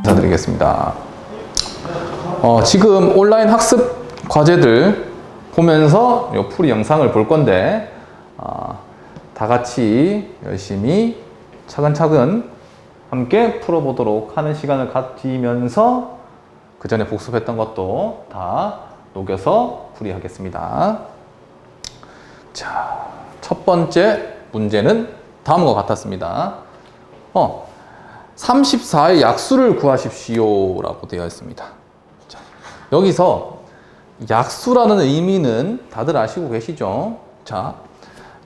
인사드리겠습니다. 지금 온라인 학습 과제들 보면서 이 풀이 영상을 볼 건데 다 같이 열심히 차근차근 함께 풀어보도록 하는 시간을 가지면서 그 전에 복습했던 것도 다 녹여서 풀이하겠습니다. 자, 첫 번째 문제는 다음과 같았습니다. 34의 약수를 구하십시오 라고 되어 있습니다. 자, 여기서 약수라는 의미는 다들 아시고 계시죠? 자,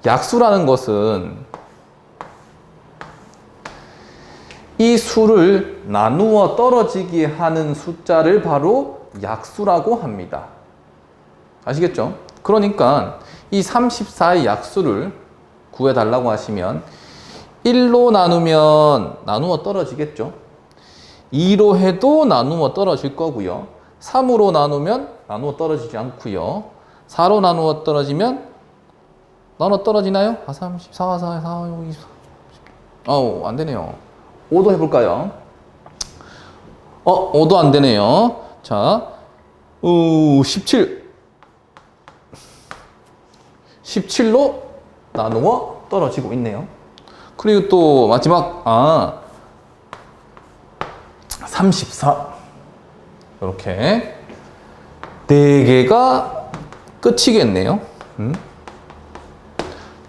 약수라는 것은 이 수를 나누어 떨어지게 하는 숫자를 바로 약수라고 합니다. 아시겠죠? 그러니까 이 34의 약수를 구해달라고 하시면 1로 나누면 나누어 떨어지겠죠? 2로 해도 나누어 떨어질 거고요. 3으로 나누면 나누어 떨어지지 않고요. 4로 나누어 떨어지면 나누어 떨어지나요? 34, 4, 4, 5, 20. 안 되네요. 5도 해볼까요? 5도 안 되네요. 자, 17. 17로 나누어 떨어지고 있네요. 그리고 또 마지막 34 이렇게 4개가 끝이겠네요.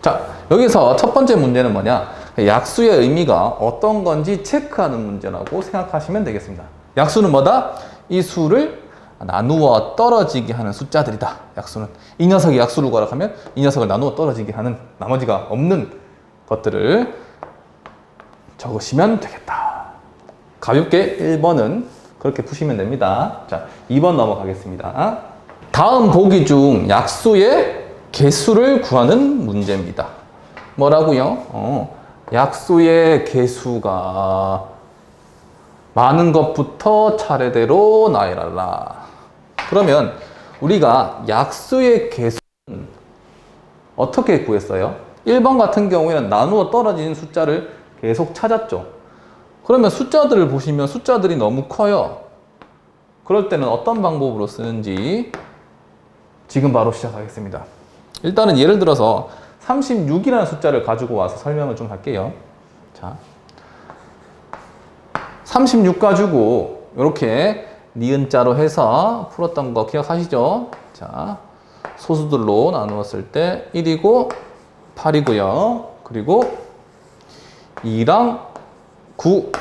자, 여기서 첫 번째 문제는 뭐냐? 약수의 의미가 어떤 건지 체크하는 문제라고 생각하시면 되겠습니다. 약수는 뭐다? 이 수를 나누어 떨어지게 하는 숫자들이다. 약수는 이 녀석이 약수를 구하라 하면 이 녀석을 나누어 떨어지게 하는 나머지가 없는 것들을 적으시면 되겠다. 가볍게 1번은 그렇게 푸시면 됩니다. 자, 2번 넘어가겠습니다. 다음 보기 중 약수의 개수를 구하는 문제입니다. 뭐라고요? 약수의 개수가 많은 것부터 차례대로 나열하라. 그러면 우리가 약수의 개수는 어떻게 구했어요? 1번 같은 경우에는 나누어 떨어지는 숫자를 계속 찾았죠. 그러면 숫자들을 보시면 숫자들이 너무 커요. 그럴 때는 어떤 방법으로 쓰는지 지금 바로 시작하겠습니다. 일단은 예를 들어서 36이라는 숫자를 가지고 와서 설명을 좀 할게요. 자, 36 가지고 이렇게 니은자로 해서 풀었던 거 기억하시죠? 자, 소수들로 나누었을 때 1이고 8이고요. 그리고 2랑 9,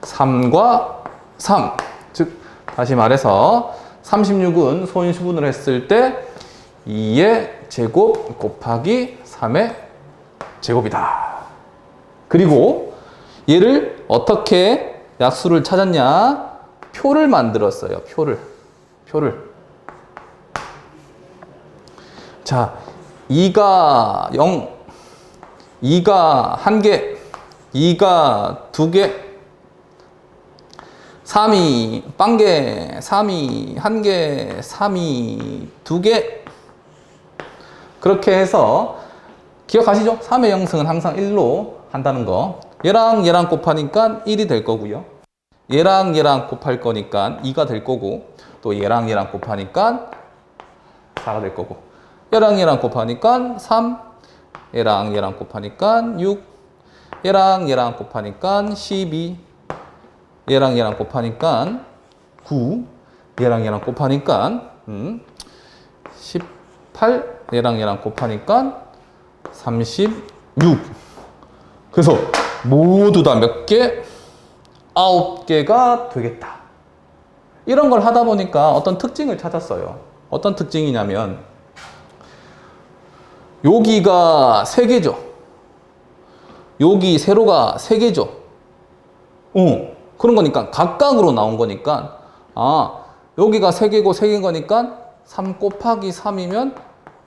3과 3. 즉, 다시 말해서 36은 소인수분을 했을 때 2의 제곱 곱하기 3의 제곱이다. 그리고 얘를 어떻게 약수를 찾았냐? 표를 만들었어요. 표를. 자, 2가 0, 2가 1개, 2가 2개, 3이 0개, 3이 1개, 3이 2개. 그렇게 해서 기억하시죠? 3의 영승은 항상 1로 한다는 거. 얘랑 곱하니까 1이 될 거고요. 얘랑 곱할 거니까 2가 될 거고, 또 얘랑 곱하니까 4가 될 거고, 얘랑 곱하니까 3, 얘랑 곱하니까 6, 얘랑 곱하니까 12, 얘랑 곱하니까 9, 얘랑 곱하니까 18, 얘랑 곱하니까 36. 그래서 모두 다 몇 개? 9개가 되겠다. 이런 걸 하다 보니까 어떤 특징을 찾았어요. 어떤 특징이냐면 여기가 3개죠. 여기 세로가 3개죠. 그런 거니까 각각으로 나온 거니까 여기가 3개고 3개인 거니까 3 곱하기 3이면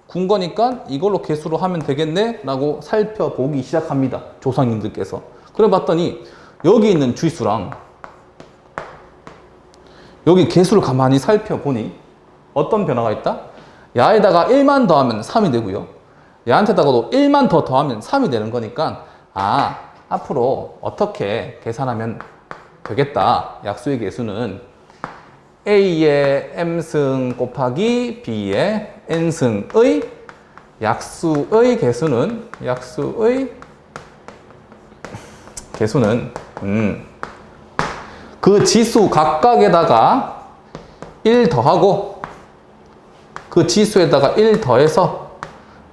9인 거니까 이걸로 개수로 하면 되겠네 라고 살펴보기 시작합니다. 조상님들께서. 그래 봤더니 여기 있는 주수랑 여기 개수를 가만히 살펴보니 어떤 변화가 있다? 야에다가 1만 더하면 3이 되고요. 얘한테다가도 1만 더하면 3이 되는 거니까 앞으로 어떻게 계산하면 되겠다. 약수의 개수는 A의 m승 곱하기 B의 n승의 약수의 개수는 그 지수 각각에다가 1 더하고 그 지수에다가 1 더해서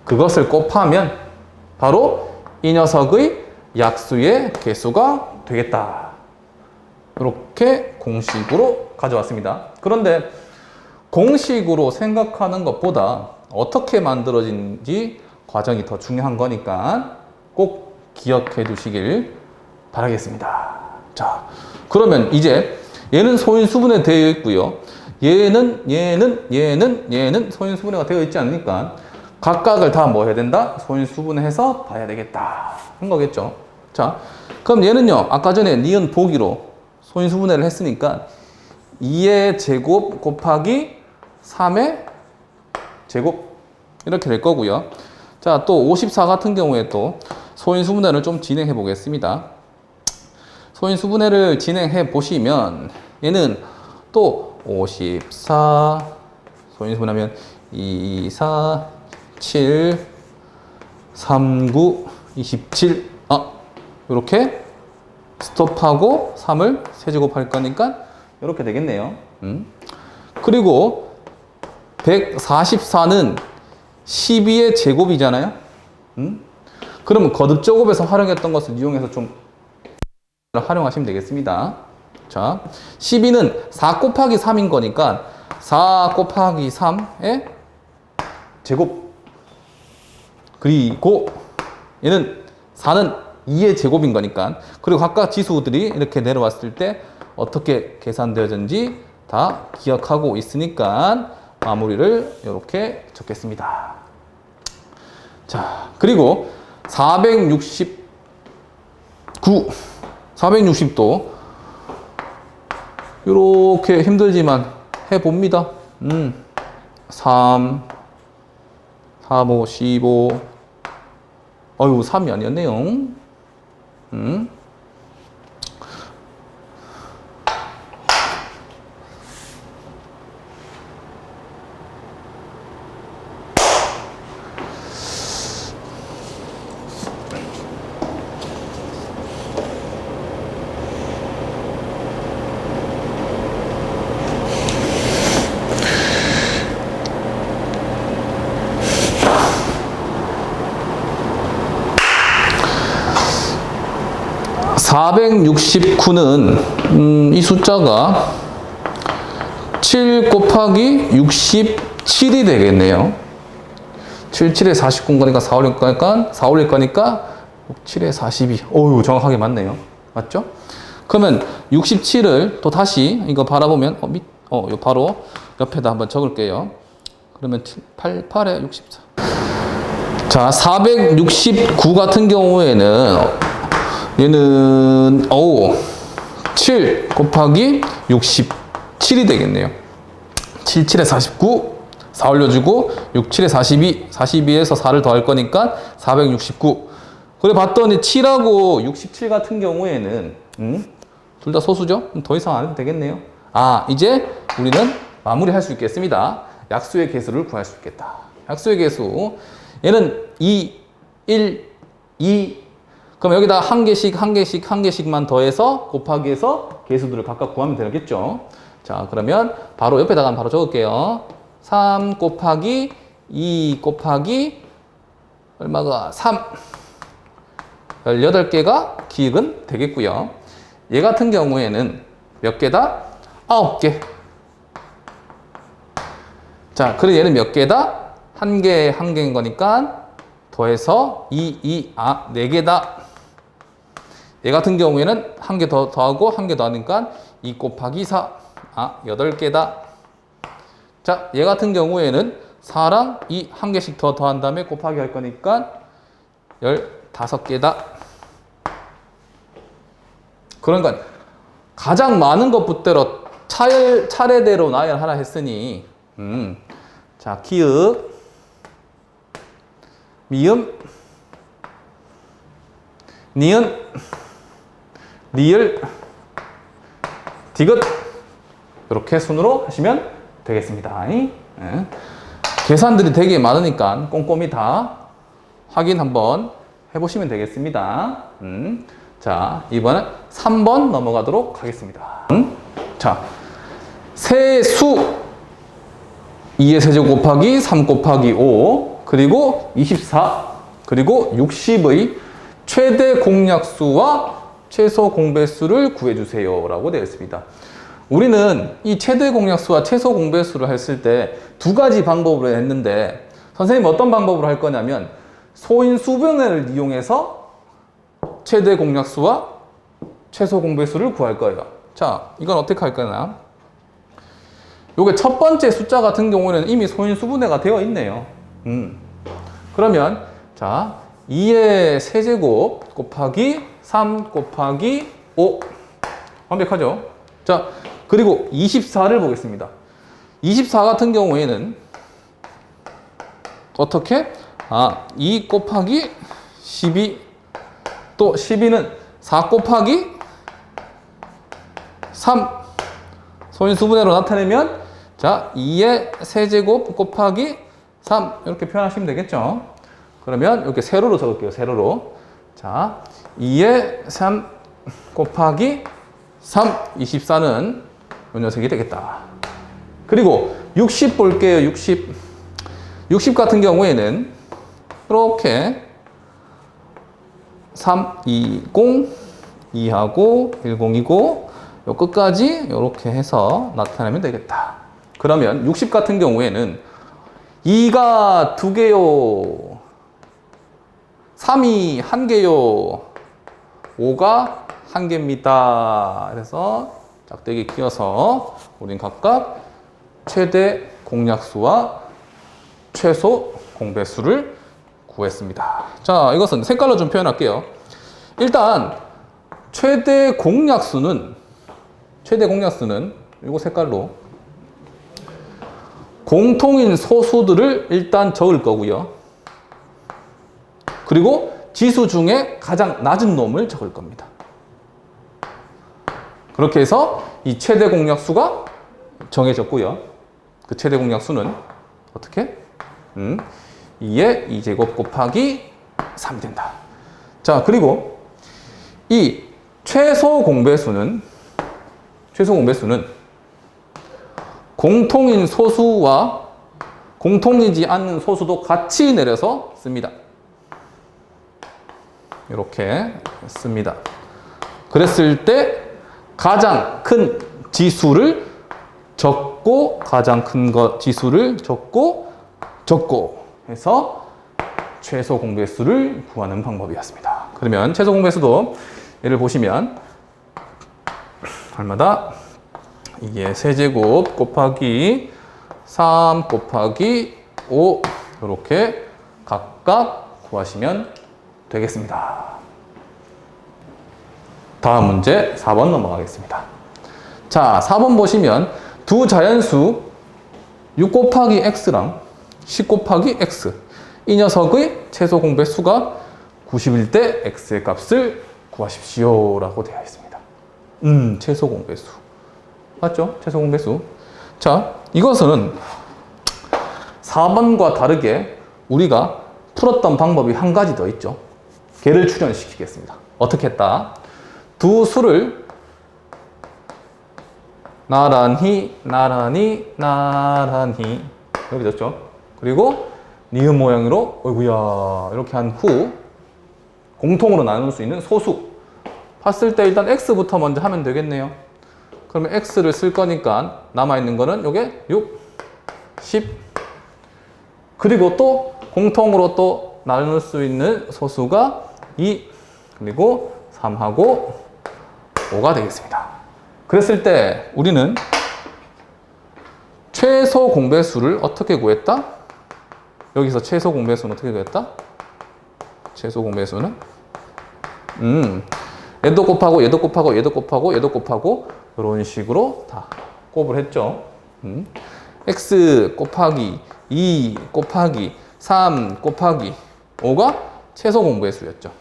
그것을 곱하면 바로 이 녀석의 약수의 개수가 되겠다. 이렇게 공식으로 가져왔습니다. 그런데 공식으로 생각하는 것보다 어떻게 만들어진지 과정이 더 중요한 거니까 꼭 기억해 두시길 바라겠습니다. 자, 그러면 이제 얘는 소인수분해 되어 있고요. 얘는 소인수분해가 되어 있지 않으니까 각각을 다 뭐 해야 된다? 소인수분해해서 봐야 되겠다. 한 거겠죠. 자, 그럼 얘는요. 아까 전에 니은 보기로 소인수분해를 했으니까 2의 제곱 곱하기 3의 제곱 이렇게 될 거고요. 자, 또 54 같은 경우에 또 소인수분해를 좀 진행해 보겠습니다. 소인수분해를 진행해 보시면 얘는 또 54 소인수분하면 2, 4, 7, 3, 9, 27 이렇게 스톱하고 3을 세제곱할 거니까 이렇게 되겠네요. 그리고 144는 12의 제곱이잖아요. 그러면 거듭제곱에서 활용했던 것을 이용해서 좀 활용하시면 되겠습니다. 자, 12는 4 곱하기 3인 거니까 4 곱하기 3의 제곱. 그리고 얘는 4는 2의 제곱인 거니까. 그리고 각각 지수들이 이렇게 내려왔을 때 어떻게 계산되어졌는지 다 기억하고 있으니까 마무리를 이렇게 적겠습니다. 자, 그리고 460도 이렇게 힘들지만 해봅니다. 3, 4, 5, 15 어휴 3이 아니었네요. 469는 이 숫자가 7 곱하기 67이 되겠네요. 7, 7에 49인 거니까 4 올릴 거니까 4 올릴 거니까 7에 42. 어유 정확하게 맞네요. 맞죠? 그러면 67을 또 다시 이거 바라보면 요 바로 옆에다 한번 적을게요. 그러면 88에 64. 자, 469 같은 경우에는 얘는 7 곱하기 67이 되겠네요. 7, 7에 49 4 올려주고 6, 7에 42 42에서 4를 더할 거니까 469. 그래 봤더니 7하고 67 같은 경우에는 둘 다 소수죠? 더 이상 안 해도 되겠네요. 이제 우리는 마무리할 수 있겠습니다. 약수의 개수를 구할 수 있겠다. 약수의 개수 얘는 2, 1, 2 그럼 여기다 한 개씩만 더해서 곱하기해서 개수들을 각각 구하면 되겠죠. 자, 그러면 바로 옆에다가 바로 적을게요. 3 곱하기 2 곱하기 얼마가 3 18개가 기억은 되겠고요. 얘 같은 경우에는 몇 개다? 9개. 자, 그래 얘는 몇 개다? 한 개인 거니까 더해서 4개다. 얘 같은 경우에는 한 개 더하고 한 개 더하니까 2 곱하기 4. 8개다. 자, 얘 같은 경우에는 4랑 2 한 개씩 더 더한 다음에 곱하기 할 거니까 15개다. 그러니까 가장 많은 것부터 차례대로 나열하라 했으니 자, 기읍 미음 니은 리을 디귿 이렇게 순으로 하시면 되겠습니다. 계산들이 되게 많으니까 꼼꼼히 다 확인 한번 해보시면 되겠습니다. 자, 이번엔 3번 넘어가도록 하겠습니다. 자, 세수 2의 세제곱 곱하기 3 곱하기 5 그리고 24 그리고 60의 최대 공약수와 최소 공배수를 구해주세요 라고 되어 있습니다. 우리는 이 최대 공약수와 최소 공배수를 했을 때 두 가지 방법으로 했는데 선생님이 어떤 방법으로 할 거냐면 소인수분해를 이용해서 최대 공약수와 최소 공배수를 구할 거예요. 자, 이건 어떻게 할 거냐? 요게 첫 번째 숫자 같은 경우에는 이미 소인수분해가 되어 있네요. 그러면 자, 2의 세제곱 곱하기 3 곱하기 5 완벽하죠? 자, 그리고 24를 보겠습니다. 24 같은 경우에는 어떻게? 2 곱하기 12 또 12는 4 곱하기 3 소인수분해로 나타내면 자, 2의 세제곱 곱하기 3 이렇게 표현하시면 되겠죠? 그러면 이렇게 세로로 적을게요. 세로로. 자, 2의 3 곱하기 3 24는 이 녀석이 되겠다. 그리고 60 볼게요. 60 같은 경우에는 이렇게 3, 2, 0, 2하고 10이고 요 끝까지 이렇게 해서 나타내면 되겠다. 그러면 60 같은 경우에는 2가 2개요. 3이 1개요. 5가 1개입니다. 그래서 짝대기 끼워서 우린 각각 최대 공약수와 최소 공배수를 구했습니다. 자, 이것은 색깔로 좀 표현할게요. 일단 최대 공약수는 이거 색깔로 공통인 소수들을 일단 적을 거고요. 그리고 지수 중에 가장 낮은 놈을 적을 겁니다. 그렇게 해서 이 최대 공약수가 정해졌고요. 그 최대 공약수는 어떻게? 2의 2제곱 곱하기 3이 된다. 자, 그리고 이 최소 공배수는 공통인 소수와 공통이지 않는 소수도 같이 내려서 씁니다. 이렇게 씁니다. 그랬을 때 가장 큰 지수를 적고 가장 큰 지수를 적고 해서 최소 공배수를 구하는 방법이었습니다. 그러면 최소 공배수도 예를 보시면 얼마다? 이게 세제곱 곱하기 3 곱하기 5 이렇게 각각 구하시면 되겠습니다. 다음 문제 4번 넘어가겠습니다. 자, 4번 보시면 두 자연수 6 곱하기 x랑 10 곱하기 x 이 녀석의 최소 공배수가 90일 때 x의 값을 구하십시오 라고 되어 있습니다. 최소 공배수 맞죠? 최소 공배수. 자, 이것은 4번과 다르게 우리가 풀었던 방법이 한 가지 더 있죠. 걔를 출현시키겠습니다. 어떻게 했다? 두 수를 나란히 이렇게 됐죠. 그리고 니은 모양으로 어이구야 이렇게 한 후 공통으로 나눌 수 있는 소수 봤을 때 일단 x부터 먼저 하면 되겠네요. 그러면 x를 쓸 거니까 남아있는 거는 요게 6, 10 그리고 또 공통으로 또 나눌 수 있는 소수가 2 그리고 3하고 5가 되겠습니다. 그랬을 때 우리는 최소 공배수를 어떻게 구했다? 여기서 최소 공배수는 어떻게 구했다? 최소 공배수는 얘도 곱하고 얘도 곱하고 얘도 곱하고 얘도 곱하고 이런 식으로 다 곱을 했죠. x 곱하기 2 곱하기 3 곱하기 5가 최소 공배수였죠.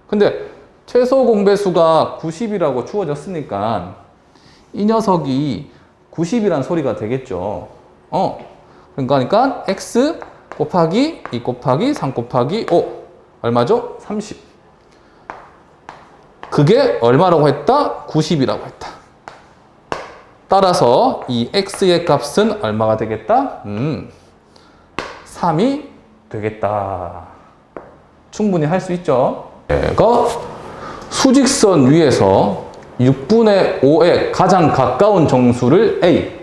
근데 최소 공배수가 90이라고 주어졌으니까 이 녀석이 90이란 소리가 되겠죠. 그러니까 x 곱하기 2 곱하기 3 곱하기 5 얼마죠? 30. 그게 얼마라고 했다? 90이라고 했다. 따라서 이 x의 값은 얼마가 되겠다? 3이 되겠다. 충분히 할 수 있죠. 얘가 수직선 위에서 6분의 5에 가장 가까운 정수를 A,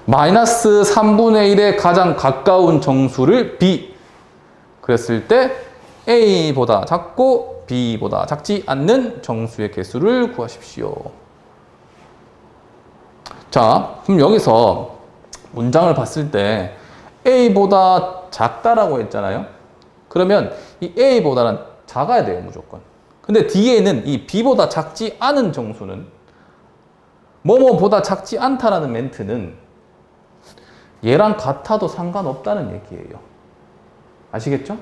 마이너스 3분의 1에 가장 가까운 정수를 B. 그랬을 때 A보다 작고 B보다 작지 않는 정수의 개수를 구하십시오. 자, 그럼 여기서 문장을 봤을 때 A보다 작다라고 했잖아요. 그러면 이 A보다는 작아야 돼요, 무조건. 근데 뒤에는 이 B보다 작지 않은 정수는 뭐뭐보다 작지 않다라는 멘트는 얘랑 같아도 상관없다는 얘기예요. 아시겠죠?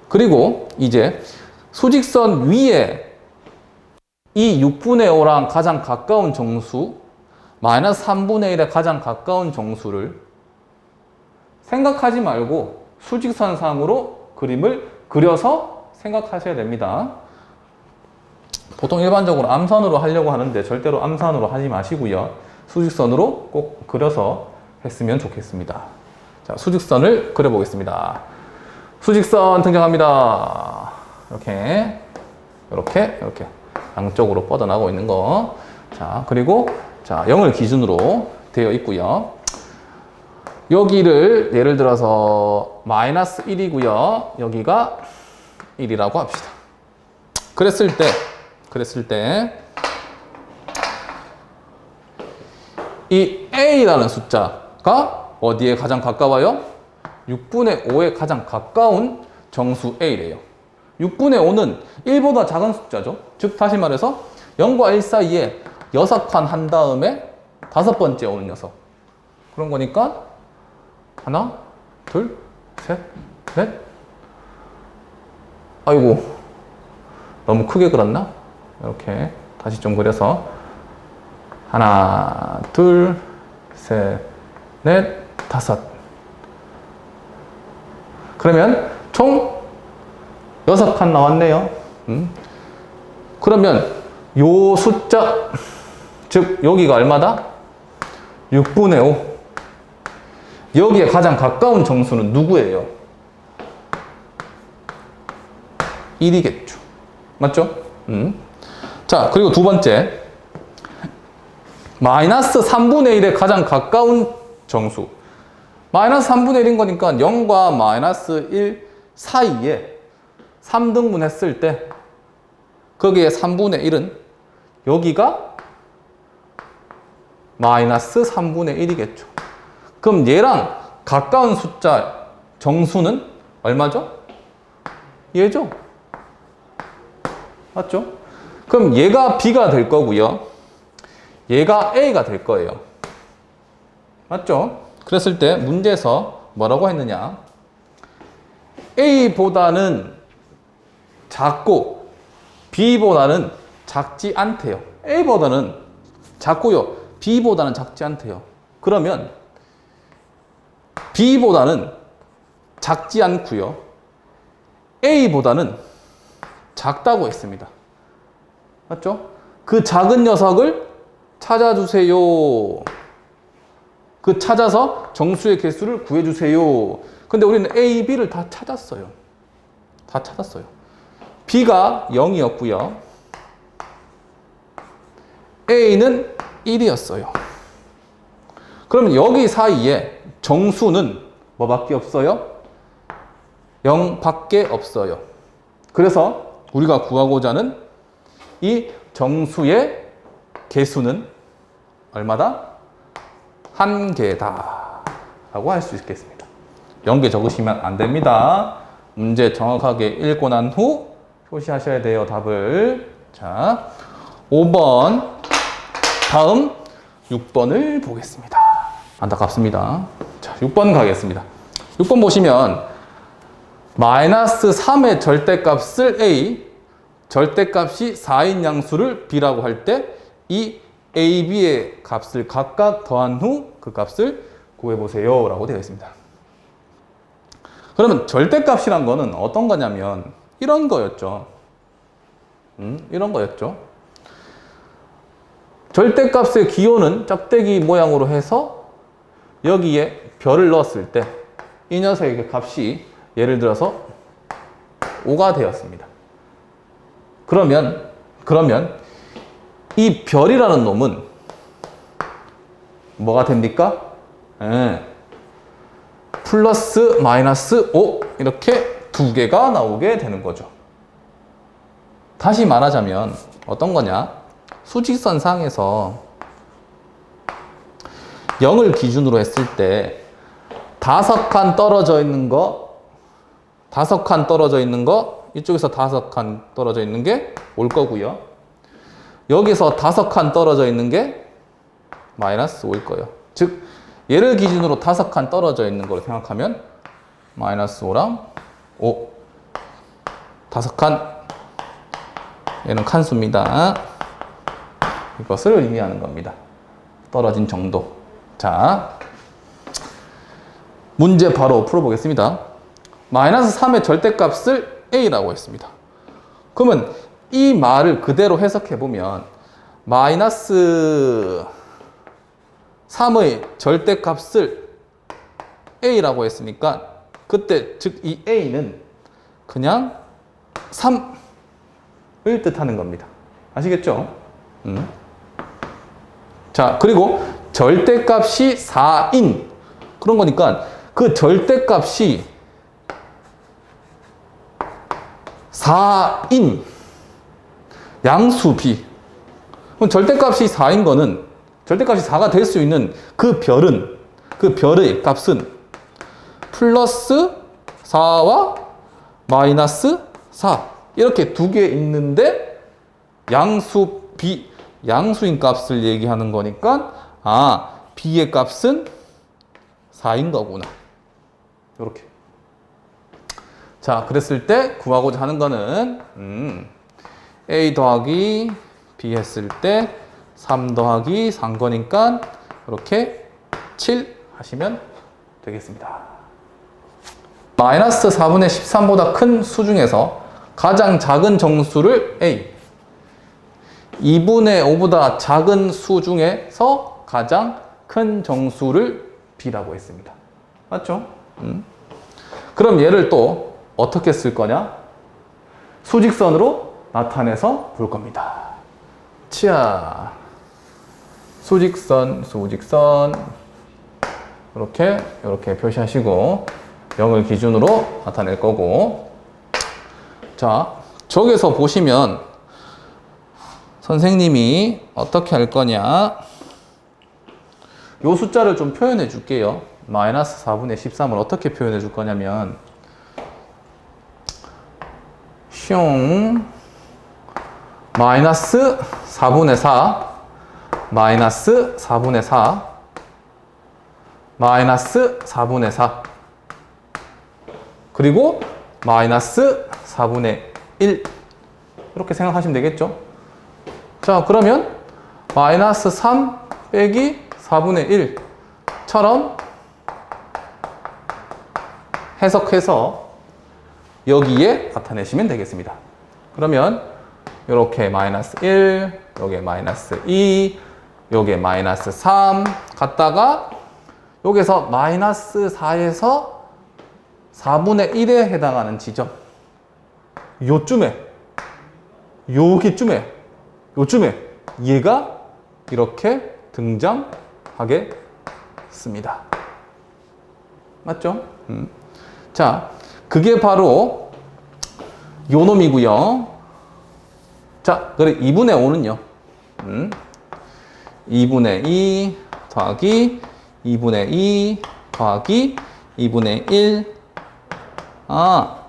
그리고 이제 수직선 위에 이 6분의 5랑 가장 가까운 정수, 마이너스 3분의 1에 가장 가까운 정수를 생각하지 말고 수직선상으로 그림을 그려서 생각하셔야 됩니다. 보통 일반적으로 암선으로 하려고 하는데 절대로 암선으로 하지 마시고요. 수직선으로 꼭 그려서 했으면 좋겠습니다. 자, 수직선을 그려보겠습니다. 수직선 등장합니다. 이렇게 양쪽으로 뻗어나가고 있는 거. 자, 그리고 자, 0을 기준으로 되어 있고요. 여기를 예를 들어서 마이너스 1이고요. 여기가 1이라고 합시다. 그랬을 때 이 A라는 숫자가 어디에 가장 가까워요? 6분의 5에 가장 가까운 정수 A래요. 6분의 5는 1보다 작은 숫자죠. 즉 다시 말해서 0과 1 사이에 6칸 한 다음에 5번째 오는 녀석. 그런 거니까 하나, 둘, 셋, 넷. 아이고, 너무 크게 그렸나? 이렇게 다시 좀 그려서 하나, 둘, 셋, 넷, 5. 그러면 총 6칸 나왔네요. 그러면 요 숫자, 즉 여기가 얼마다? 6분의 5. 여기에 가장 가까운 정수는 누구예요? 1이겠죠. 맞죠? 자, 그리고 두 번째. 마이너스 3분의 1에 가장 가까운 정수. 마이너스 3분의 1인 거니까 0과 마이너스 1 사이에 3등분 했을 때 거기에 3분의 1은 여기가 마이너스 3분의 1이겠죠. 그럼 얘랑 가까운 숫자 정수는 얼마죠? 얘죠. 맞죠? 그럼 얘가 B가 될 거고요. 얘가 A가 될 거예요. 맞죠? 그랬을 때 문제에서 뭐라고 했느냐? A보다는 작고 B보다는 작지 않대요. A보다는 작고요. B보다는 작지 않대요. 그러면 B보다는 작지 않고요. A보다는 작다고 했습니다. 맞죠? 그 작은 녀석을 찾아주세요. 그 찾아서 정수의 개수를 구해주세요. 근데 우리는 A, B를 다 찾았어요. B가 0이었고요. A는 1이었어요. 그럼 여기 사이에 정수는 뭐밖에 없어요? 0밖에 없어요. 그래서 우리가 구하고자 하는 이 정수의 개수는 얼마다? 1개다 라고 할 수 있겠습니다. 0개 적으시면 안 됩니다. 문제 정확하게 읽고 난 후 표시하셔야 돼요. 답을. 자, 5번 다음 6번을 보겠습니다. 안타깝습니다. 자, 6번 가겠습니다. 6번 보시면 마이너스 3의 절대값을 A, 절대값이 4인 양수를 B라고 할 때 이 A, B의 값을 각각 더한 후 그 값을 구해보세요 라고 되어 있습니다. 그러면 절대값이란 거는 어떤 거냐면 이런 거였죠. 이런 거였죠. 절대값의 기호는 짝대기 모양으로 해서 여기에 별을 넣었을 때 이 녀석의 값이 예를 들어서 5가 되었습니다. 그러면 이 별이라는 놈은 뭐가 됩니까? 플러스 마이너스 5 이렇게 두 개가 나오게 되는 거죠. 다시 말하자면 어떤 거냐? 수직선상에서 0을 기준으로 했을 때 5칸 떨어져 있는 거, 5칸 떨어져 있는 거, 이쪽에서 5칸 떨어져 있는 게 올 거고요. 여기서 5칸 떨어져 있는 게 마이너스 5일 거예요. 즉, 얘를 기준으로 5칸 떨어져 있는 걸 생각하면 마이너스 5랑 5. 5칸. 얘는 칸수입니다. 이것을 의미하는 겁니다. 떨어진 정도. 자, 문제 바로 풀어보겠습니다. 마이너스 3의 절대값을 A라고 했습니다. 그러면 이 말을 그대로 해석해보면 마이너스 3의 절대값을 A라고 했으니까 그때 즉 이 A는 그냥 3을 뜻하는 겁니다. 아시겠죠? 자, 그리고 절대값이 4인 그런 거니까 그 절대값이 4인 양수 B. 그럼 절대값이 4인 거는 절대값이 4가 될 수 있는 그 별의 값은 플러스 4와 마이너스 4 이렇게 두 개 있는데 양수 B, 양수인 값을 얘기하는 거니까 B의 값은 4인 거구나. 이렇게. 자, 그랬을 때 구하고자 하는 거는 A 더하기 B 했을 때 3 더하기 3 거니까 이렇게 7 하시면 되겠습니다. 마이너스 4분의 13보다 큰 수 중에서 가장 작은 정수를 A, 2분의 5보다 작은 수 중에서 가장 큰 정수를 B라고 했습니다. 맞죠? 그럼 얘를 또 어떻게 쓸 거냐? 수직선으로 나타내서 볼 겁니다. 자, 수직선 이렇게 표시하시고 0을 기준으로 나타낼 거고, 자, 저기서 보시면 선생님이 어떻게 할 거냐? 요 숫자를 좀 표현해 줄게요. 마이너스 4분의 13을 어떻게 표현해 줄 거냐면 마이너스 4분의 4 마이너스 4분의 4 마이너스 4분의 4 그리고 마이너스 4분의 1 이렇게 생각하시면 되겠죠? 자, 그러면 마이너스 3 빼기 4분의 1처럼 해석해서 여기에 나타내시면 되겠습니다. 그러면 이렇게 마이너스 1, 여기에 마이너스 2, 여기에 마이너스 3 갔다가 여기서 마이너스 4에서 4분의 1에 해당하는 지점 요쯤에 얘가 이렇게 등장하겠습니다. 맞죠? 자, 그게 바로 요 놈이고요. 자, 그래 2분의 5는요. 2분의 2 더하기 2분의 2 더하기 2분의 1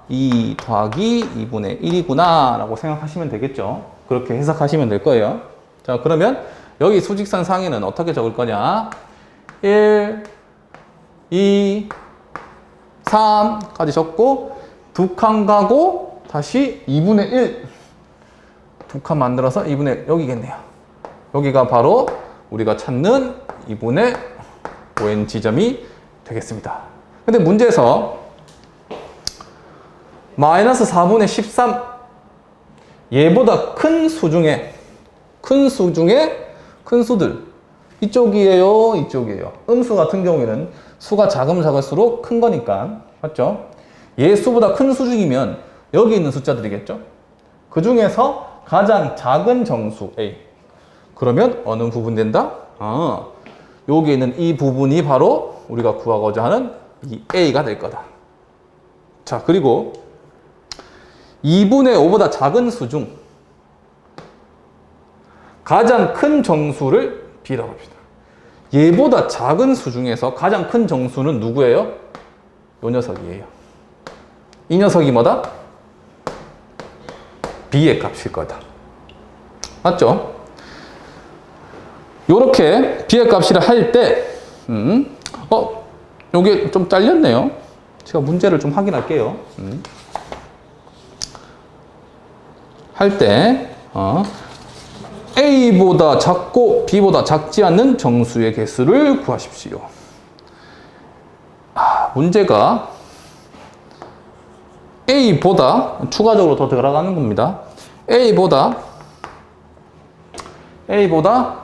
2 더하기 2분의 1이구나 라고 생각하시면 되겠죠. 그렇게 해석하시면 될 거예요. 자, 그러면 여기 수직선 상에는 어떻게 적을 거냐? 1, 2, 3까지 적고 두 칸 가고 다시 2분의 1 두 칸 만들어서 2분의 1 여기겠네요. 여기가 바로 우리가 찾는 2분의 5n 지점이 되겠습니다. 근데 문제에서 마이너스 4분의 13 얘보다 큰 수 중에 큰 수들 이쪽이에요, 이쪽이에요. 음수 같은 경우에는 수가 작으면 작을수록 큰 거니까 맞죠? 얘 수보다 큰 수 중이면 여기 있는 숫자들이겠죠? 그 중에서 가장 작은 정수 A. 그러면 어느 부분 된다? 여기 있는 이 부분이 바로 우리가 구하고자 하는 이 A가 될 거다. 자, 그리고 2분의 5보다 작은 수 중 가장 큰 정수를 B라고 합시다. 얘보다 작은 수 중에서 가장 큰 정수는 누구예요? 요 녀석이에요. 이 녀석이 뭐다? B의 값일 거다. 맞죠? 요렇게 B의 값이라 할 때, 요게 좀 잘렸네요. 제가 문제를 좀 확인할게요. 할 때, A보다 작고 B보다 작지 않는 정수의 개수를 구하십시오. 문제가 A보다 추가적으로 더 들어가는 겁니다. A보다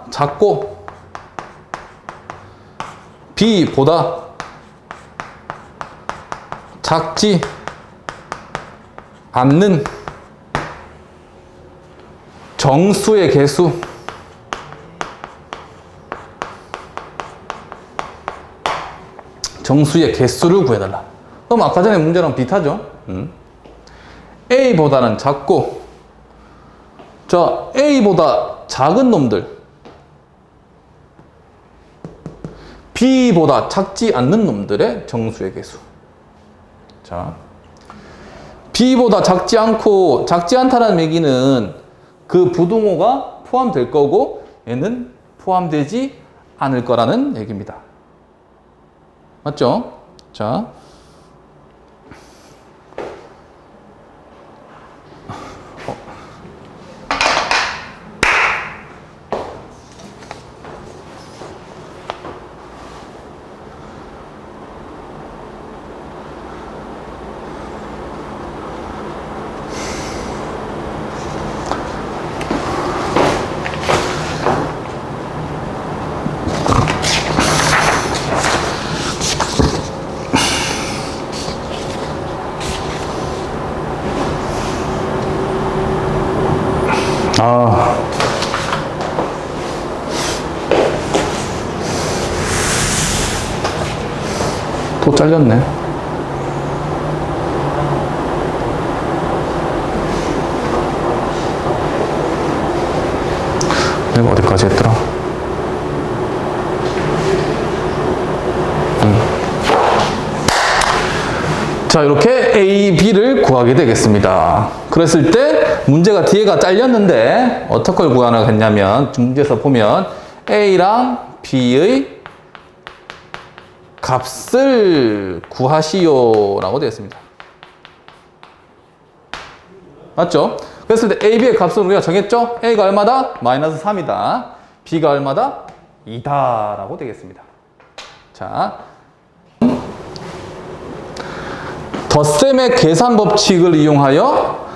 작고 B보다 작지 않는 정수의 개수 정수의 개수를 구해달라. 그럼 아까 전에 문제랑 비슷하죠? A보다는 작고 자, A보다 작은 놈들 B보다 작지 않는 놈들의 정수의 개수. 자, B보다 작지 않다는 얘기는 그 부등호가 포함될 거고 얘는 포함되지 않을 거라는 얘기입니다. 맞죠? 자, 또 잘렸네. 내가 어디까지 했더라? 자, 이렇게 A, B를 구하게 되겠습니다. 그랬을 때 문제가 뒤에가 잘렸는데 어떻게 구하냐면 문제에서 보면 A랑 B의 값을 구하시오 라고 되어 있습니다. 맞죠? 그랬을 때 A, B의 값을 우리가 정했죠? A가 얼마다? 마이너스 3이다. B가 얼마다? 2다 라고 되겠습니다. 자, 덧셈의 계산 법칙을 이용하여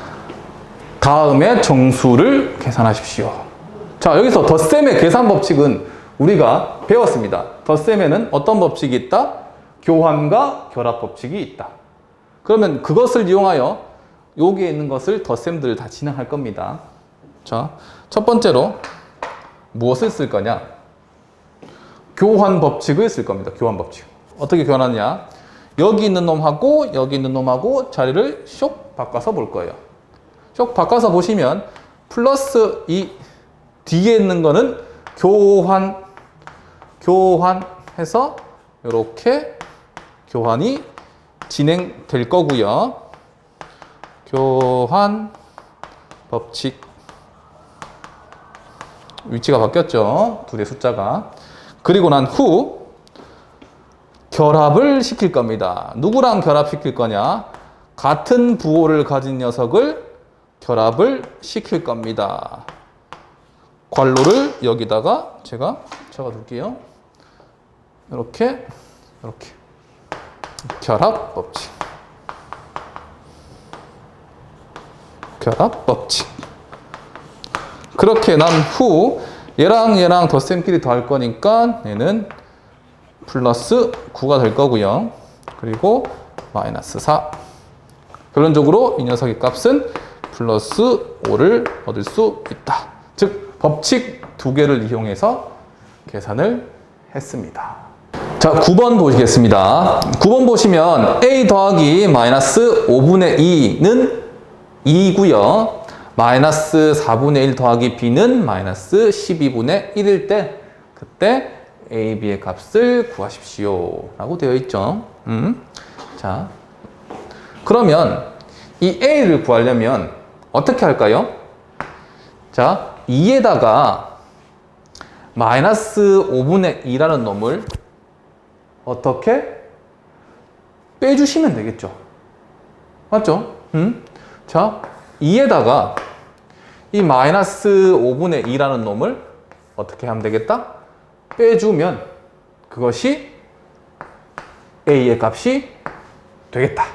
다음의 정수를 계산하십시오. 자, 여기서 덧셈의 계산 법칙은 우리가 배웠습니다. 덧셈에는 어떤 법칙이 있다? 교환과 결합 법칙이 있다. 그러면 그것을 이용하여 여기에 있는 것을 덧셈들을 다 진행할 겁니다. 자, 첫 번째로 무엇을 쓸 거냐? 교환 법칙을 쓸 겁니다. 교환 법칙. 어떻게 교환하느냐? 여기 있는 놈하고 여기 있는 놈하고 자리를 쇽 바꿔서 볼 거예요. 쇽 바꿔서 보시면 플러스 이 뒤에 있는 거는 교환해서 이렇게 교환이 진행될 거고요. 교환 법칙 위치가 바뀌었죠. 둘의 숫자가. 그리고 난 후 결합을 시킬 겁니다. 누구랑 결합시킬 거냐? 같은 부호를 가진 녀석을 결합을 시킬 겁니다. 괄호를 여기다가 제가 적어둘게요. 이렇게 결합법칙. 그렇게 난 후 얘랑 덧셈끼리 더할 거니까 얘는 플러스 9가 될 거고요. 그리고 마이너스 4. 결론적으로 이 녀석의 값은 플러스 5를 얻을 수 있다. 즉 법칙 두 개를 이용해서 계산을 했습니다. 자, 9번 보시겠습니다. 9번 보시면 a 더하기 마이너스 5분의 2는 2이고요. 마이너스 4분의 1 더하기 b는 마이너스 12분의 1일 때 그때 a, b의 값을 구하십시오 라고 되어 있죠. 자, 그러면 이 a를 구하려면 어떻게 할까요? 자, 2에다가 마이너스 5분의 2라는 놈을 어떻게 빼주시면 되겠죠. 맞죠? 자, 2에다가 이 마이너스 5분의 2라는 놈을 어떻게 하면 되겠다? 빼주면 그것이 a의 값이 되겠다.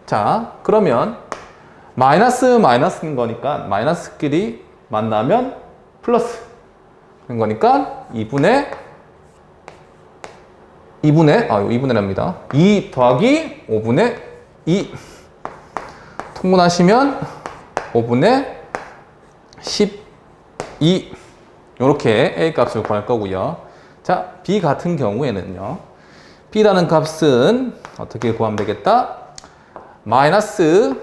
자, 그러면 마이너스인 거니까 마이너스끼리 만나면 플러스 인 거니까 2분의랍니다. 2 더하기 5분의 2 통분하시면 5분의 12 이렇게 a 값을 구할 거고요. 자, b 같은 경우에는요. b라는 값은 어떻게 구하면 되겠다? 마이너스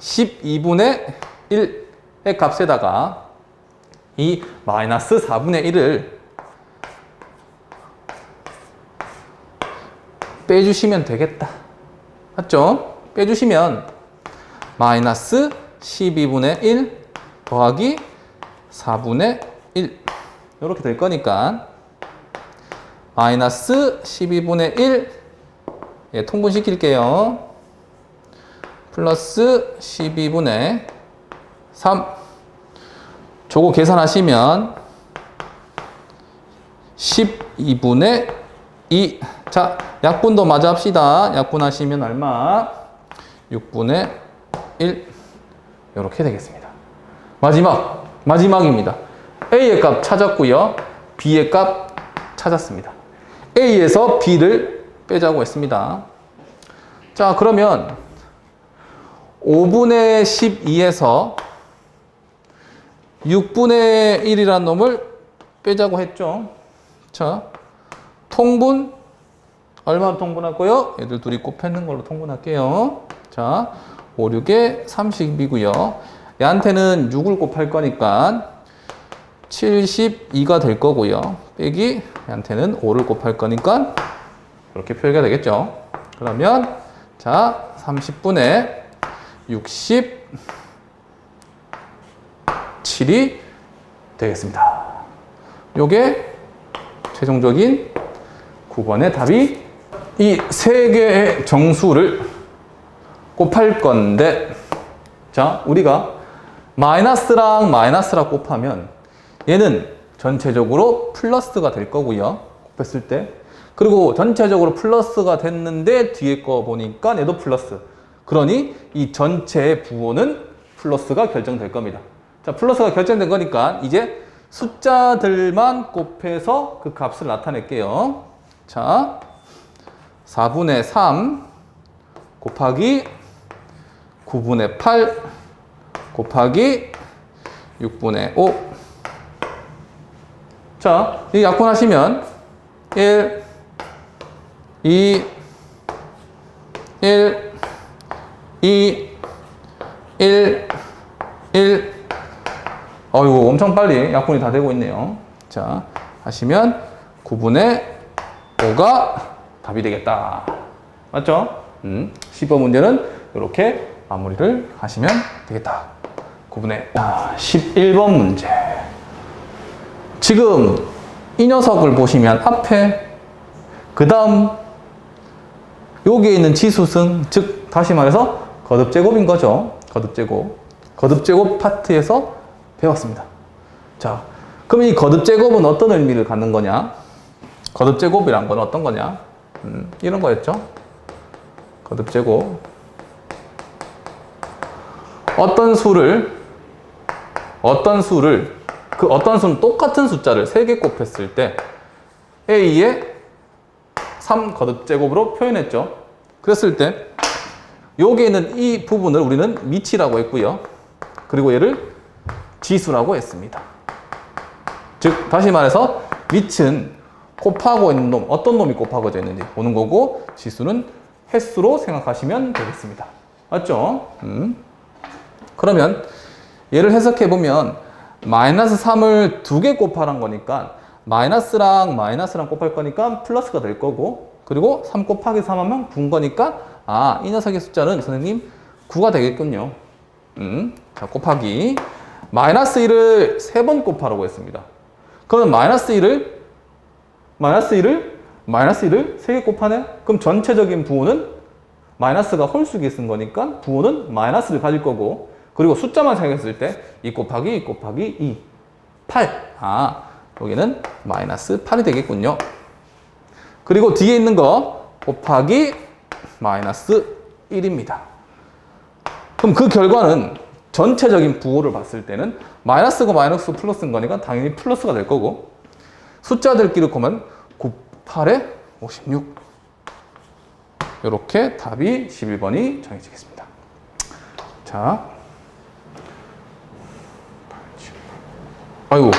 12분의 1의 값에다가 이 마이너스 4분의 1을 빼주시면 되겠다. 맞죠? 빼주시면 마이너스 12분의 1 더하기 4분의 1 이렇게 될 거니까 마이너스 12분의 1 예, 통분시킬게요. 플러스 12분의 3 저거 계산하시면 12분의 2 자, 약분도 마저 합시다. 약분하시면 얼마? 6분의 1 이렇게 되겠습니다. 마지막입니다. A의 값 찾았고요. B의 값 찾았습니다. A에서 B를 빼자고 했습니다. 자, 그러면 5분의 12에서 6분의 1이라는 놈을 빼자고 했죠. 자, 통분 얼마로 통분할 거요? 얘들 둘이 곱했는 걸로 통분할게요. 자, 5, 6에 30이고요. 얘한테는 6을 곱할 거니까 72가 될 거고요. 빼기 얘한테는 5를 곱할 거니까 이렇게 표기가 되겠죠. 그러면 자, 30분의 67이 되겠습니다. 요게 최종적인 9번의 답이 이 세 개의 정수를 곱할 건데 자, 우리가 마이너스랑 곱하면 얘는 전체적으로 플러스가 될 거고요. 곱했을 때. 그리고 전체적으로 플러스가 됐는데 뒤에 거 보니까 얘도 플러스. 그러니 이 전체의 부호는 플러스가 결정될 겁니다. 자, 플러스가 결정된 거니까 이제 숫자들만 곱해서 그 값을 나타낼게요. 자, 4분의 3 곱하기 9분의 8 곱하기 6분의 5. 자, 이 약분하시면 1, 2, 1, 2, 1, 1. 어이구, 엄청 빨리 약분이 다 되고 있네요. 자, 하시면 9분의 5가 답이 되겠다. 맞죠? 10번 문제는 이렇게 마무리를 하시면 되겠다. 9분의 11번 문제. 지금 이 녀석을 보시면 앞에 그 다음 여기에 있는 지수승, 즉 다시 말해서 거듭제곱인 거죠. 거듭제곱 파트에서 배웠습니다. 자, 그럼 이 거듭 제곱은 어떤 의미를 갖는 거냐? 거듭 제곱이란 건 어떤 거냐? 이런 거였죠. 거듭 제곱. 어떤 수를 그 어떤 수는 똑같은 숫자를 3개 곱했을 때 A의 3 거듭 제곱으로 표현했죠. 그랬을 때 여기에 있는 이 부분을 우리는 미치라고 했고요. 그리고 얘를 지수라고 했습니다. 즉 다시 말해서 밑은 곱하고 있는 놈, 어떤 놈이 곱하고져 있는지 보는 거고, 지수는 횟수로 생각하시면 되겠습니다. 맞죠? 그러면 얘를 해석해 보면 마이너스 3을 2개 곱하란 거니까 마이너스랑 마이너스랑 곱할 거니까 플러스가 될 거고, 그리고 3 곱하기 3 하면 9인 거니까 이 녀석의 숫자는 선생님 9가 되겠군요. 자, 곱하기 마이너스 1을 3번 곱하라고 했습니다. 그러면 마이너스 1을 3개 곱하네? 그럼 전체적인 부호는 마이너스가 홀수기 쓴 거니까 부호는 마이너스를 가질 거고, 그리고 숫자만 생각했을 때 2 곱하기 2 곱하기 2, 8. 여기는 마이너스 8이 되겠군요. 그리고 뒤에 있는 거 곱하기 마이너스 1입니다. 그럼 그 결과는 전체적인 부호를 봤을 때는 마이너스가 마이너스 플러스인 거니까 당연히 플러스가 될 거고, 숫자들끼리 보면 9, 8에 56. 이렇게 답이 11번이 정해지겠습니다. 자, 아이고야.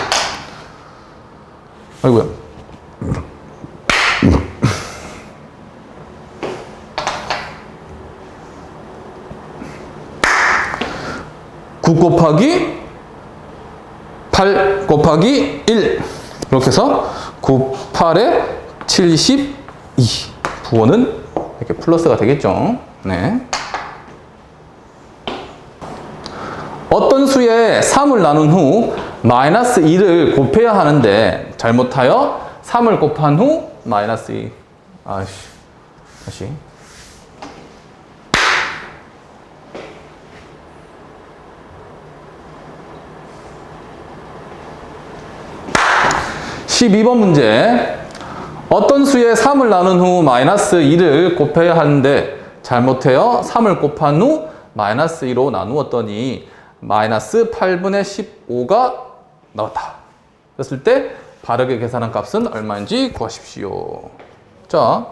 9 곱하기 8 곱하기 1. 이렇게 해서 9, 8에 72. 부호는 이렇게 플러스가 되겠죠. 네. 어떤 수에 3을 나눈 후 마이너스 2를 곱해야 하는데 잘못하여 3을 곱한 후 마이너스 2. 다시. (12번) 문제. 어떤 수에 3을 나눈 후 마이너스 2를 곱해야 하는데 잘못하여 3을 곱한 후 마이너스 2로 나누었더니 마이너스 8분의 15가 나왔다. 그랬을 때 바르게 계산한 값은 얼마인지 구하십시오. 자,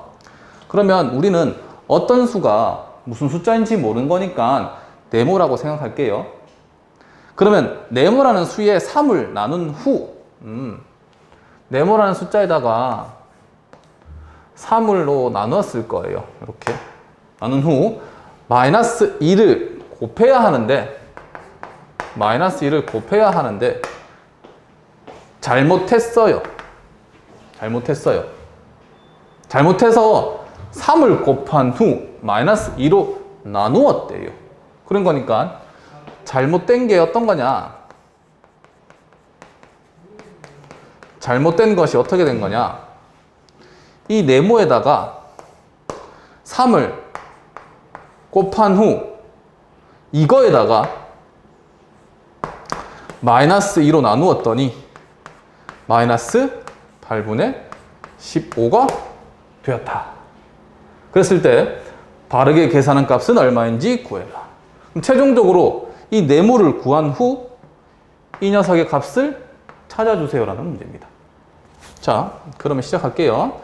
그러면 우리는 어떤 수가 무슨 숫자인지 모르는 거니까 네모라고 생각할게요. 그러면 네모라는 수에 3을 나눈 후 네모라는 숫자에다가 3으로 나누었을 거예요. 이렇게 나눈 후 마이너스 2를 곱해야 하는데 잘못했어요. 잘못해서 3을 곱한 후 마이너스 2로 나누었대요. 그런 거니까 잘못된 게 어떤 거냐? 잘못된 것이 어떻게 된 거냐? 이 네모에다가 3을 곱한 후 이거에다가 마이너스 2로 나누었더니 마이너스 8분의 15가 되었다. 그랬을 때 바르게 계산한 값은 얼마인지 구해라. 그럼 최종적으로 이 네모를 구한 후 이 녀석의 값을 찾아주세요 라는 문제입니다. 자, 그러면 시작할게요.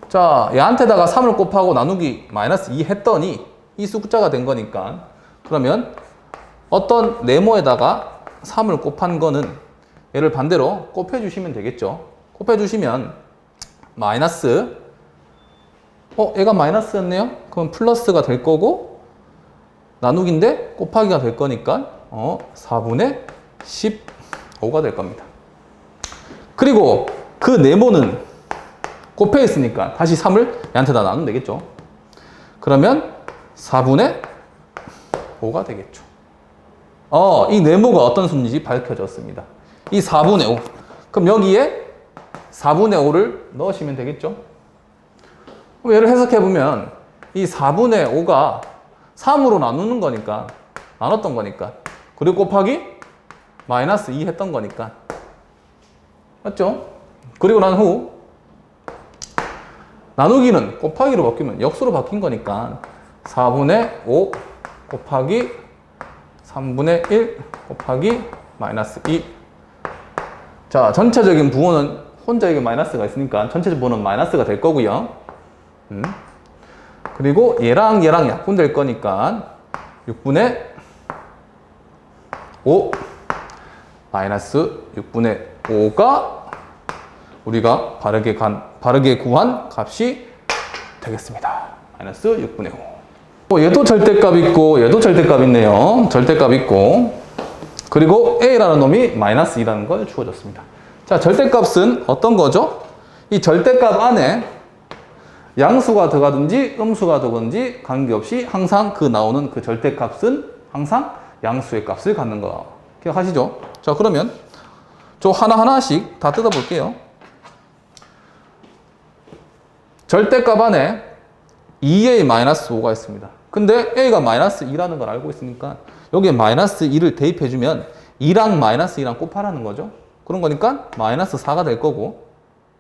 자, 얘한테다가 3을 곱하고 나누기 마이너스 2 했더니 이 숫자가 된 거니까, 그러면 어떤 네모에다가 3을 곱한 거는 얘를 반대로 곱해주시면 되겠죠. 곱해주시면 마이너스, 얘가 마이너스였네요? 그럼 플러스가 될 거고, 나누기인데 곱하기가 될 거니까 4분의 15가 될 겁니다. 그리고 그 네모는 곱해 있으니까 다시 3을 얘한테다 나누면 되겠죠. 그러면 4분의 5가 되겠죠. 이 네모가 어떤 수인지 밝혀졌습니다. 이 4분의 5. 그럼 여기에 4분의 5를 넣으시면 되겠죠. 그럼 얘를 해석해보면 이 4분의 5가 3으로 나누는 거니까, 나눴던 거니까. 그리고 곱하기 마이너스 2 했던 거니까. 맞죠? 그리고 난 후 나누기는 곱하기로 바뀌면 역수로 바뀐 거니까 4분의 5 곱하기 3분의 1 곱하기 마이너스 2. 자, 전체적인 부호는 혼자 이게 마이너스가 있으니까 전체적 부호는 마이너스가 될 거고요. 그리고 얘랑 약분될 거니까 6분의 5 마이너스 6분의 5가 우리가 바르게 구한 값이 되겠습니다. 마이너스 6분의 5. 얘도 절대값 있고 얘도 절대값 있네요. 절대값 있고 그리고 a라는 놈이 마이너스 2라는 걸 주어졌습니다. 자, 절대값은 어떤 거죠? 이 절대값 안에 양수가 들어가든지 음수가 들어가든지 관계없이 항상 나오는 그 절대값은 항상 양수의 값을 갖는 거 기억하시죠? 자, 그러면 저 하나하나씩 다 뜯어볼게요. 절대값 안에 2a 마이너스 5가 있습니다. 근데 a가 마이너스 2라는 걸 알고 있으니까 여기에 마이너스 2를 대입해주면 2랑 마이너스 2랑 곱하라는 거죠. 그런 거니까 마이너스 4가 될 거고,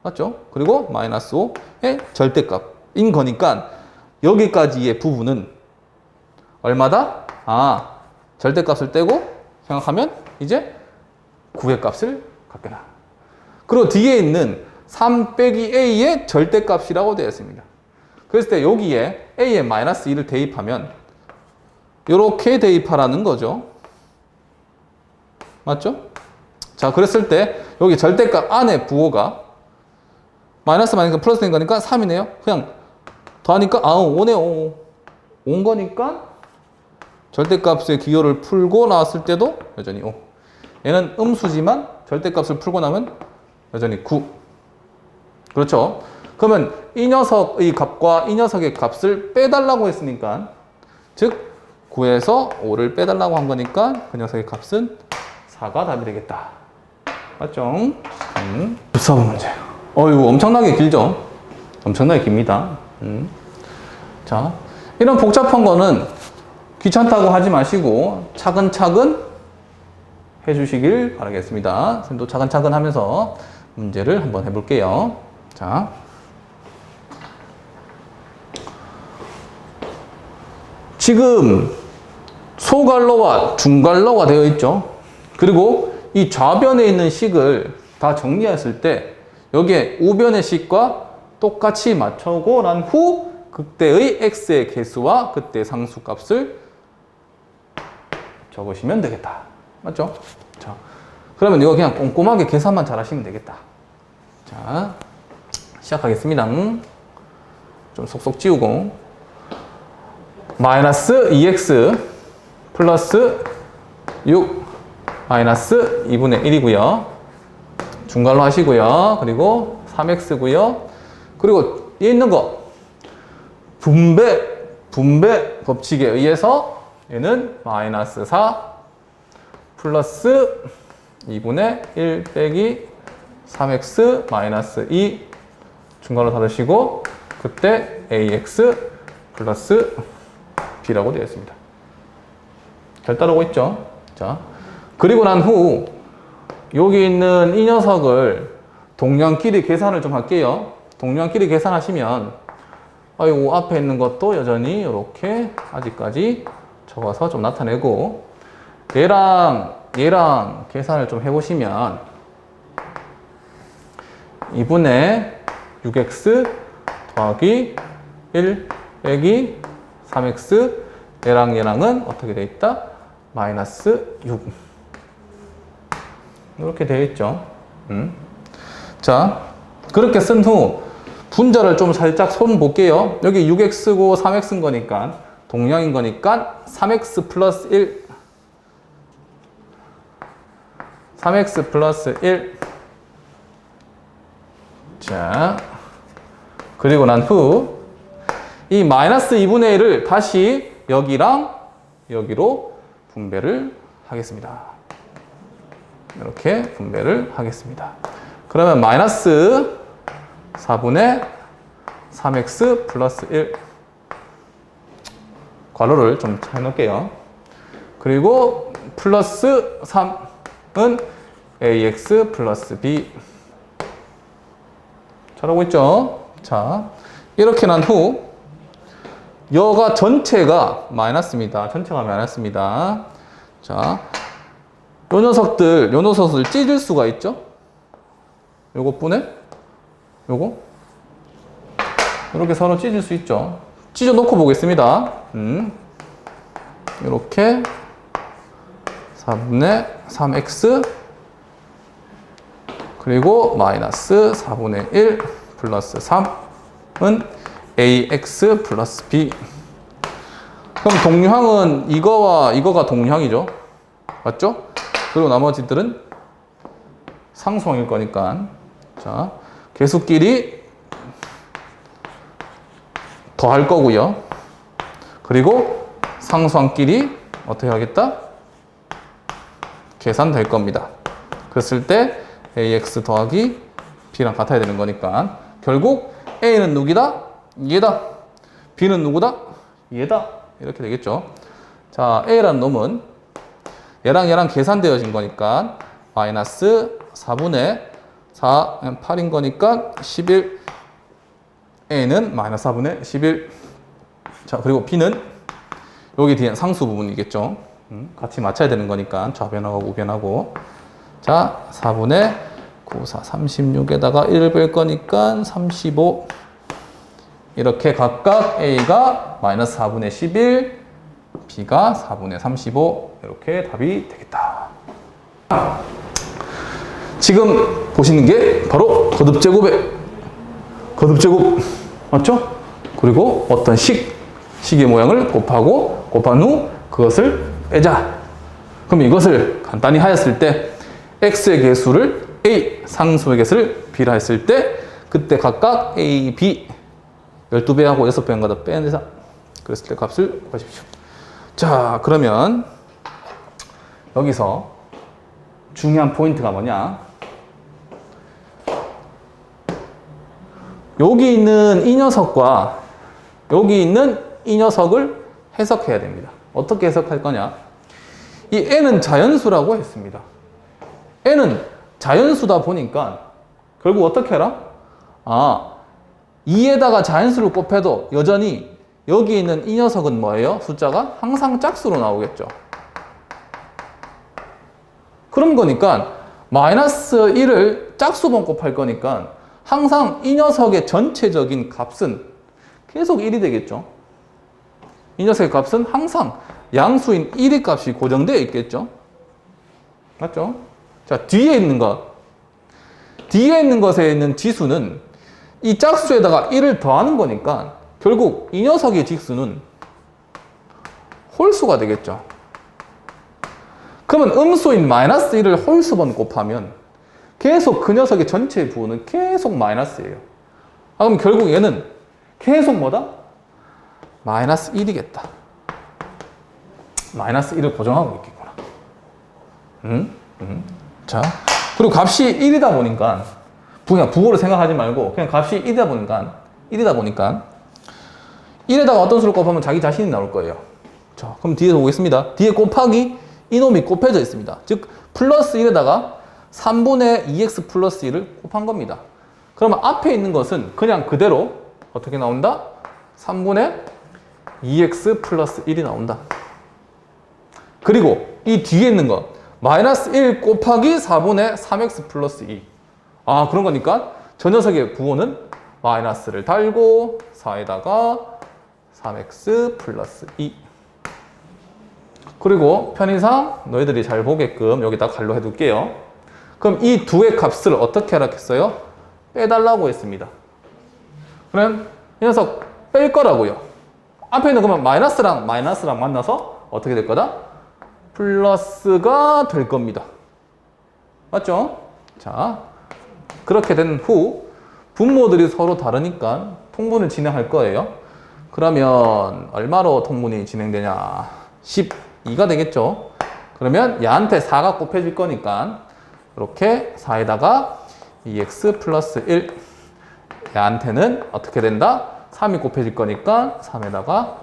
맞죠? 그리고 마이너스 5의 절대값인 거니까 여기까지의 부분은 얼마다? 절대값을 떼고 생각하면 이제 9의 값을 갖게 나. 그리고 뒤에 있는 3 빼기 a의 절대값이라고 되어 있습니다. 그랬을 때 여기에 a에 마이너스 2를 대입하면 이렇게 대입하라는 거죠. 맞죠? 자, 그랬을 때 여기 절대값 안에 부호가 마이너스 플러스 된 거니까 3이네요. 그냥 더하니까 5네요. 5인 거니까 절대값의 기호를 풀고 나왔을 때도 여전히 5. 얘는 음수지만 절대값을 풀고 나면 여전히 9. 그렇죠? 그러면 이 녀석의 값과 이 녀석의 값을 빼달라고 했으니까, 즉 9에서 5를 빼달라고 한 거니까 그 녀석의 값은 4가 답이 되겠다. 맞죠? 14번 문제. 이거 엄청나게 길죠? 엄청나게 깁니다. 자, 이런 복잡한 거는 귀찮다고 하지 마시고 차근차근 해주시길 바라겠습니다. 선생님도 차근차근 하면서 문제를 한번 해볼게요. 자, 지금 소갈로와 중갈로가 되어 있죠. 그리고 이 좌변에 있는 식을 다 정리했을 때 여기에 우변의 식과 똑같이 맞추고 난 후 그때의 x의 개수와 그때 상수값을 적으시면 되겠다. 맞죠? 자, 그러면 이거 그냥 꼼꼼하게 계산만 잘 하시면 되겠다. 자, 시작하겠습니다. 좀 속속 지우고 마이너스 2x 플러스 6 마이너스 2분의 1이고요. 중괄호 하시고요. 그리고 3x고요. 그리고 얘 있는 거 분배 법칙에 의해서 얘는 마이너스 4 플러스 2분의 1 빼기 3x 마이너스 2 중괄호 닫으시고 그때 ax 플러스 b라고 되어 있습니다. 잘 따르고 있죠? 자, 그리고 난 후 여기 있는 이 녀석을 동량끼리 계산을 좀 할게요. 동량끼리 계산하시면 이 앞에 있는 것도 여전히 이렇게 아직까지 적어서 좀 나타내고 얘랑 계산을 좀 해보시면 2분의 6x 더하기 1 빼기 3x 얘랑은 어떻게 되어 있다? 마이너스 6 이렇게 되어 있죠. 자, 그렇게 쓴 후 분자를 좀 살짝 손 볼게요. 여기 6x고 3x인 거니까 동량인 거니까 3x 플러스 1 3x 플러스 1 자, 그리고 난 후 이 마이너스 2분의 1을 다시 여기랑 여기로 분배를 하겠습니다. 이렇게 분배를 하겠습니다. 그러면 마이너스 4분의 3x 플러스 1 괄호를 좀 잘 넣을게요. 그리고 플러스 3은 ax 플러스 b. 잘하고 있죠? 자, 이렇게 난 후 여가 전체가 마이너스입니다. 전체가 마이너스입니다. 자, 요 녀석을 찢을 수가 있죠? 요것뿐에 요거 이렇게 서로 찢을 수 있죠. 찢어 놓고 보겠습니다. 이렇게 4분의 3x 그리고 마이너스 4분의 1 플러스 3은 ax 플러스 b. 그럼 동류항은 이거와 이거가 동류항이죠. 맞죠? 그리고 나머지들은 상수항일 거니까. 자, 계수끼리 더할 거고요. 그리고 상수항끼리 어떻게 하겠다? 계산될 겁니다. 그랬을 때 ax 더하기 b랑 같아야 되는 거니까 결국 a는 누구다? 얘다. b는 누구다? 얘다. 이렇게 되겠죠. 자, a라는 놈은 얘랑 계산되어진 거니까 마이너스 4분의 4, 8인 거니까 11. a는 마이너스 4분의 11. 자, 그리고 b는 여기 뒤에 상수 부분이겠죠. 같이 맞춰야 되는 거니까 좌변하고 우변하고. 자, 4분의 9, 4, 36에다가 1을 뺄 거니까 35. 이렇게 각각 a가 마이너스 4분의 11, b가 4분의 35. 이렇게 답이 되겠다. 지금 보시는 게 바로 거듭제곱 맞죠? 그리고 어떤 식의 모양을 곱한 후 그것을 빼자. 그럼 이것을 간단히 하였을 때 x의 개수를 a, 상수의 개수를 b라 했을 때 그때 각각 a, b 12배하고 6배인가더 빼내자. 그랬을 때 값을 구하십시오. 자, 그러면 여기서 중요한 포인트가 뭐냐? 여기 있는 이 녀석과 여기 있는 이 녀석을 해석해야 됩니다. 어떻게 해석할 거냐? 이 n은 자연수라고 했습니다. n은 자연수다 보니까 결국 어떻게 해라? 2에다가 자연수를 곱해도 여전히 여기 있는 이 녀석은 뭐예요? 숫자가 항상 짝수로 나오겠죠. 그런 거니까 마이너스 1을 짝수번 곱할 거니까 항상 이 녀석의 전체적인 값은 계속 1이 되겠죠. 이 녀석의 값은 항상 양수인 1의 값이 고정되어 있겠죠. 맞죠? 자, 뒤에 있는 것에 있는 지수는 이 짝수에다가 1을 더하는 거니까 결국 이 녀석의 직수는 홀수가 되겠죠. 그러면 음수인 마이너스 1을 홀수번 곱하면 계속 그 녀석의 전체 부호는 계속 마이너스예요. 그럼 결국 얘는 계속 뭐다? 마이너스 1이겠다. 마이너스 1을 고정하고 있겠구나. 자, 그리고 값이 1이다 보니까 그냥 부호를 생각하지 말고 그냥 값이 1이다 보니까 1에다가 어떤 수를 곱하면 자기 자신이 나올 거예요. 자, 그럼 뒤에서 보겠습니다. 뒤에 곱하기 이놈이 곱해져 있습니다. 즉 플러스 1에다가 3분의 2x 플러스 1을 곱한 겁니다. 그러면 앞에 있는 것은 그냥 그대로 어떻게 나온다? 3분의 2x 플러스 1이 나온다. 그리고 이 뒤에 있는 것 마이너스 1 곱하기 4분의 3x 플러스 2. 그런 거니까 저 녀석의 부호는 마이너스를 달고 4에다가 3x 플러스 2. 그리고 편의상 너희들이 잘 보게끔 여기다 갈로 해둘게요. 그럼 이 두의 값을 어떻게 하라 했어요? 빼달라고 했습니다. 그럼 이 녀석 뺄 거라고요. 앞에 있는 그러면 마이너스랑 만나서 어떻게 될 거다? 플러스가 될 겁니다. 맞죠? 자, 그렇게 된 후 분모들이 서로 다르니까 통분을 진행할 거예요. 그러면 얼마로 통분이 진행되냐? 12가 되겠죠? 그러면 얘한테 4가 곱해질 거니까 이렇게 4에다가 2x 플러스 1 얘한테는 어떻게 된다? 3이 곱해질 거니까 3에다가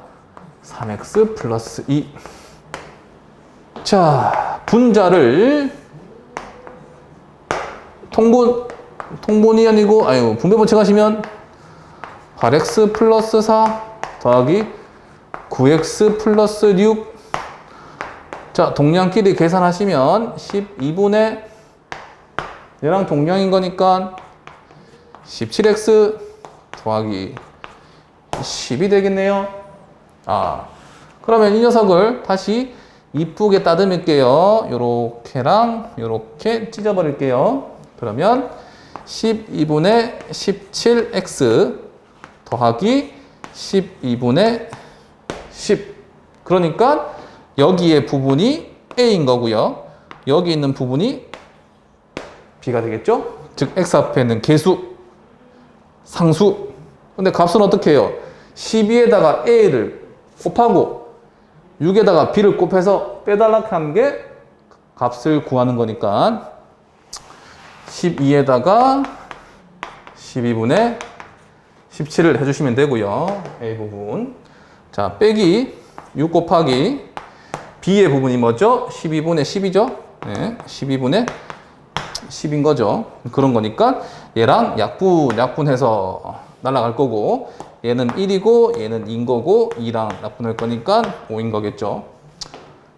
3x 플러스 2. 자, 분자를 통분이 아니고, 아유, 분배 법칙하시면 8x 플러스 4 더하기 9x 플러스 6. 자, 동량끼리 계산하시면 12분의 얘랑 동량인 거니까 17x 더하기 10이 되겠네요. 아, 그러면 이 녀석을 다시 이쁘게 따듬을게요. 요렇게랑 요렇게 찢어버릴게요. 그러면 12분의 17x 더하기 12분의 10. 그러니까 여기에 부분이 a인 거고요. 여기 있는 부분이 b가 되겠죠? 즉 x 앞에 있는 개수, 상수. 근데 값은 어떻게 해요? 12에다가 a를 곱하고 6에다가 b를 곱해서 빼달라고 하는 게 값을 구하는 거니까 12에다가 12분의 17을 해주시면 되고요. A 부분. 자, 빼기 6 곱하기 B의 부분이 뭐죠? 12분의 10이죠? 네, 12분의 10인 거죠. 그런 거니까 얘랑 약분해서 날아갈 거고 얘는 1이고 얘는 2인 거고 2랑 약분할 거니까 5인 거겠죠.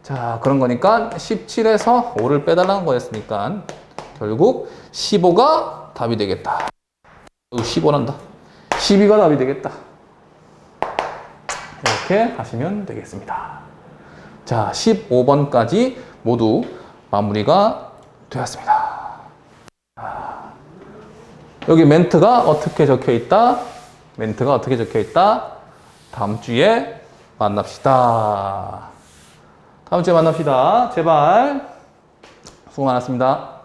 자, 그런 거니까 17에서 5를 빼달라는 거였으니까 결국 15가 답이 되겠다. 15란다. 12가 답이 되겠다. 이렇게 하시면 되겠습니다. 자, 15번까지 모두 마무리가 되었습니다. 여기 멘트가 어떻게 적혀 있다? 멘트가 어떻게 적혀 있다? 다음 주에 만납시다. 다음 주에 만납시다. 제발. 수고 많았습니다.